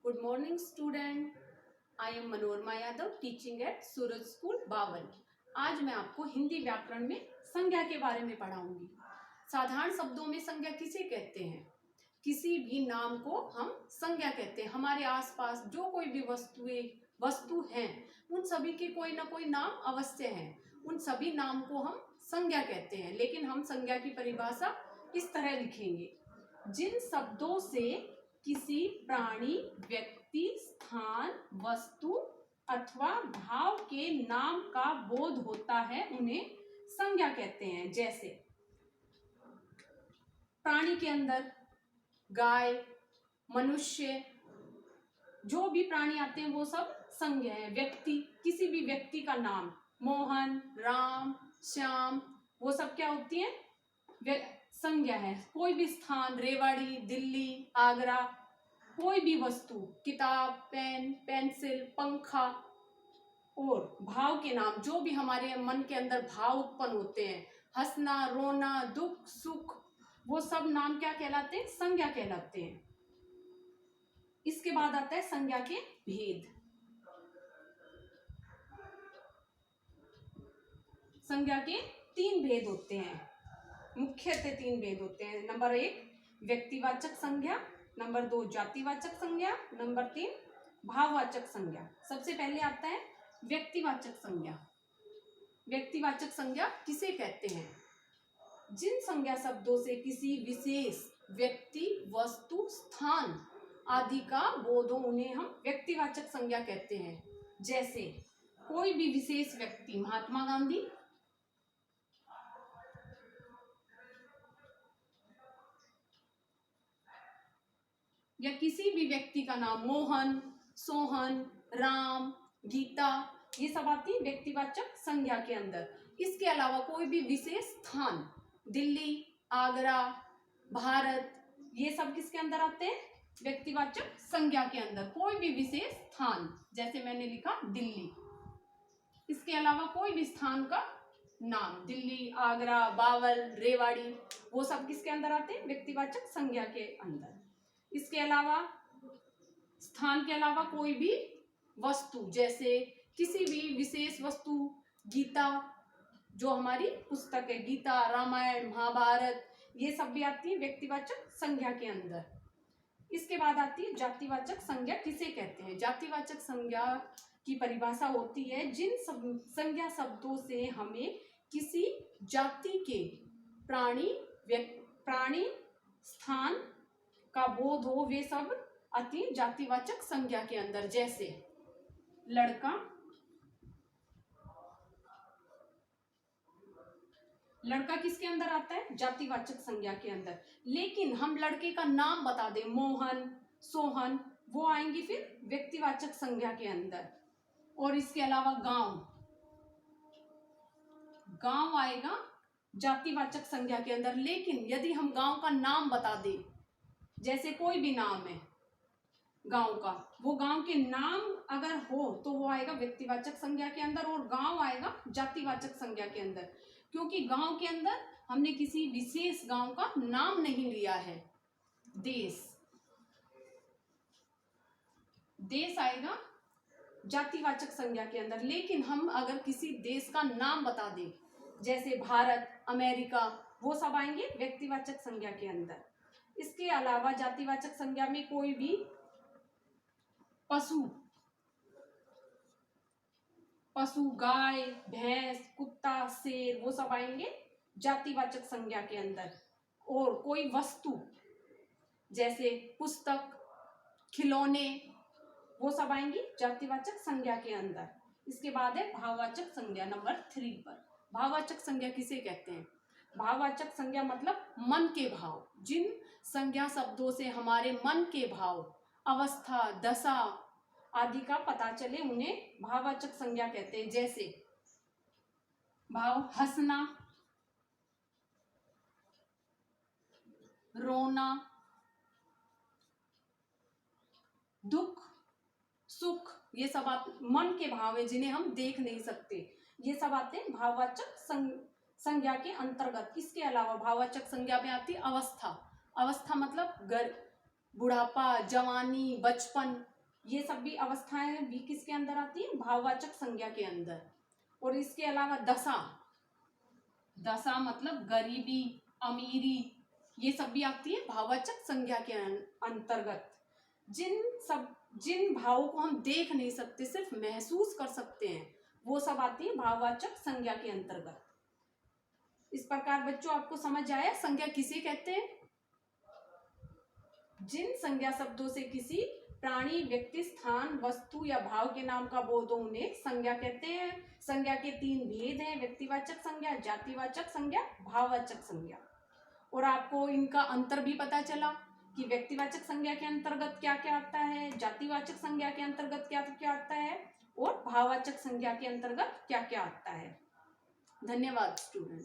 Good morning, student. I am Manorama Yadav, teaching eight Suraj school बावन। आज मैं आपको हिंदी व्याकरण में संज्ञा के बारे में पढ़ाऊंगी। साधारण शब्दों में संज्ञा किसे कहते हैं? किसी भी नाम को हम संज्ञा कहते हैं। हमारे आसपास जो कोई भी वस्तु हैं, उन सभी के कोई ना कोई नाम अवश्य है। उन सभी नाम को हम संज्ञा कहते हैं। लेकिन हम संज्ञा की परिभाषा इस तरह लिखेंगे: जिन शब्दों से किसी प्राणी, व्यक्ति, स्थान, वस्तु अथवा भाव के नाम का बोध होता है, उन्हें संज्ञा कहते हैं। जैसे प्राणी के अंदर गाय, मनुष्य, जो भी प्राणी आते हैं वो सब संज्ञा है। व्यक्ति, किसी भी व्यक्ति का नाम, मोहन, राम, श्याम, वो सब क्या होती हैं? संज्ञा है। कोई भी स्थान, रेवाड़ी, दिल्ली, आगरा, कोई भी वस्तु, किताब, पेन, पेंसिल, पंखा, और भाव के नाम, जो भी हमारे मन के अंदर भाव उत्पन्न होते हैं, हंसना, रोना, दुख, सुख, वो सब नाम क्या कहलाते हैं? संज्ञा कहलाते हैं। इसके बाद आता है संज्ञा के भेद। संज्ञा के 3 भेद होते हैं, मुख्यतः 3 भेद होते हैं। नंबर 1 व्यक्तिवाचक संज्ञा, नंबर 2 जातिवाचक संज्ञा, नंबर 3 भाववाचक संज्ञा। सबसे पहले आता है व्यक्तिवाचक संज्ञा। व्यक्तिवाचक संज्ञा किसे कहते हैं? जिन संज्ञा शब्दों से किसी विशेष व्यक्ति, वस्तु, स्थान आदि का बोध हो, उन्हें हम व्यक्तिवाचक संज्ञा कहते हैं। जैसे कोई भी विशेष व्यक्ति, महात्मा गांधी, या किसी भी व्यक्ति का नाम मोहन, सोहन, राम, गीता, ये सब आती है व्यक्तिवाचक संज्ञा के अंदर। इसके अलावा कोई भी विशेष स्थान, दिल्ली, आगरा, भारत, ये सब किसके अंदर आते हैं? व्यक्तिवाचक संज्ञा के अंदर। कोई भी विशेष स्थान, जैसे मैंने लिखा दिल्ली, इसके अलावा कोई भी स्थान का नाम, दिल्ली, आगरा, बावल, रेवाड़ी, वो सब किसके अंदर आते हैं? व्यक्तिवाचक संज्ञा के अंदर। इसके अलावा स्थान के अलावा कोई भी वस्तु, जैसे किसी भी विशेष वस्तु, गीता, जो हमारी पुस्तक है, गीता, रामायण, महाभारत, ये सब भी आती है व्यक्तिवाचक संज्ञा के अंदर। इसके बाद आती है जातिवाचक संज्ञा। किसे कहते हैं? जातिवाचक संज्ञा की परिभाषा होती है जिन संज्ञा शब्दों से हमें किसी जाति के प्राणी, स्थान का बोध हो, वे सब आती है जातिवाचक संज्ञा के अंदर। जैसे लड़का, लड़का किसके अंदर आता है? जातिवाचक संज्ञा के अंदर। लेकिन हम लड़के का नाम बता दें, मोहन, सोहन, वो आएंगी फिर व्यक्तिवाचक संज्ञा के अंदर। और इसके अलावा गांव आएगा जातिवाचक संज्ञा के अंदर। लेकिन यदि हम गांव का नाम बता दें, जैसे कोई भी नाम है गांव का, वो गांव के नाम अगर हो तो वो आएगा व्यक्तिवाचक संज्ञा के अंदर, और गांव आएगा जातिवाचक संज्ञा के अंदर। क्योंकि गांव के अंदर हमने किसी विशेष गांव का नाम नहीं लिया है। देश आएगा जातिवाचक संज्ञा के अंदर। लेकिन हम अगर किसी देश का नाम बता दें, जैसे भारत, अमेरिका, वो सब आएंगे व्यक्तिवाचक संज्ञा के अंदर। इसके अलावा जातिवाचक संज्ञा में कोई भी पशु, गाय, भैंस, कुत्ता, शेर, वो सब आएंगे जातिवाचक संज्ञा के अंदर। और कोई वस्तु, जैसे पुस्तक, खिलौने, वो सब आएंगी जातिवाचक संज्ञा के अंदर। इसके बाद है भाववाचक संज्ञा, नंबर 3 पर। भाववाचक संज्ञा किसे कहते हैं? भाववाचक संज्ञा मतलब मन के भाव। जिन संज्ञा शब्दों से हमारे मन के भाव, अवस्था, दशा आदि का पता चले, उन्हें भाववाचक संज्ञा कहते हैं। जैसे भाव हंसना, रोना, दुख, सुख, ये सब मन के भाव है जिन्हें हम देख नहीं सकते। ये सब आते हैं भाववाचक संज्ञा के अंतर्गत। इसके अलावा भाववाचक संज्ञा में आती है अवस्था। अवस्था मतलब बुढ़ापा, जवानी, बचपन, ये सब भी अवस्थाएं भी किसके अंदर आती है? भाववाचक संज्ञा के अंदर। और इसके अलावा दशा, दशा मतलब गरीबी, अमीरी, ये सब भी आती है भाववाचक संज्ञा के अंतर्गत। जिन भावों को हम देख नहीं सकते, सिर्फ महसूस कर सकते हैं, वो सब आती है भाववाचक संज्ञा के अंतर्गत। इस प्रकार बच्चों आपको समझ आया संज्ञा किसे कहते हैं? जिन संज्ञा शब्दों से किसी प्राणी, व्यक्ति, स्थान, वस्तु या भाव के नाम का बोध हो उन्हें संज्ञा कहते हैं। संज्ञा के 3 भेद हैं, व्यक्तिवाचक संज्ञा, जातिवाचक संज्ञा, भाववाचक संज्ञा। और आपको इनका अंतर भी पता चला कि व्यक्तिवाचक संज्ञा के अंतर्गत क्या क्या आता है, जातिवाचक संज्ञा के अंतर्गत क्या क्या आता है, और भाववाचक संज्ञा के अंतर्गत क्या क्या आता है। धन्यवाद स्टूडेंट।